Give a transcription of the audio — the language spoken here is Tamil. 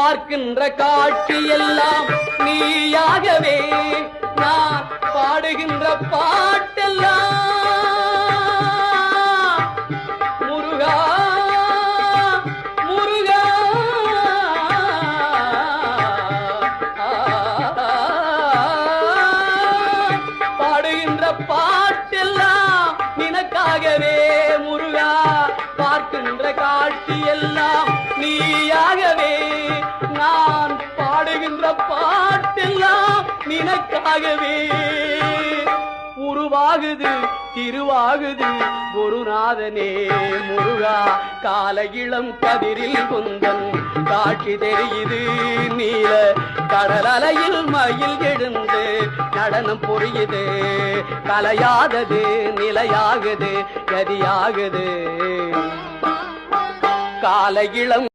பார்க்கின்ற காட்சி எல்லாம் நீயாகவே நான் பாடுகின்ற பாட்டெல்லாம் முருகா முருகா பாடுகின்ற பாட்டெல்லாம் நினக்காகவே முருகா பார்க்கின்ற காட்சி எல்லாம் நீயாகவே நான் பாடுகின்ற பாட்டெல்லாம் நினக்காகவே உருவாகுது திருவாகுது குருநாதனே முருகா கால இளம் கதிரில் குந்தன் காட்சி தெரியுது நீல கடல் அலையில் மயில் எழுந்து நடனம் புரியுது கலையாதது நிலையாகுது கதியாகுது கால இளம்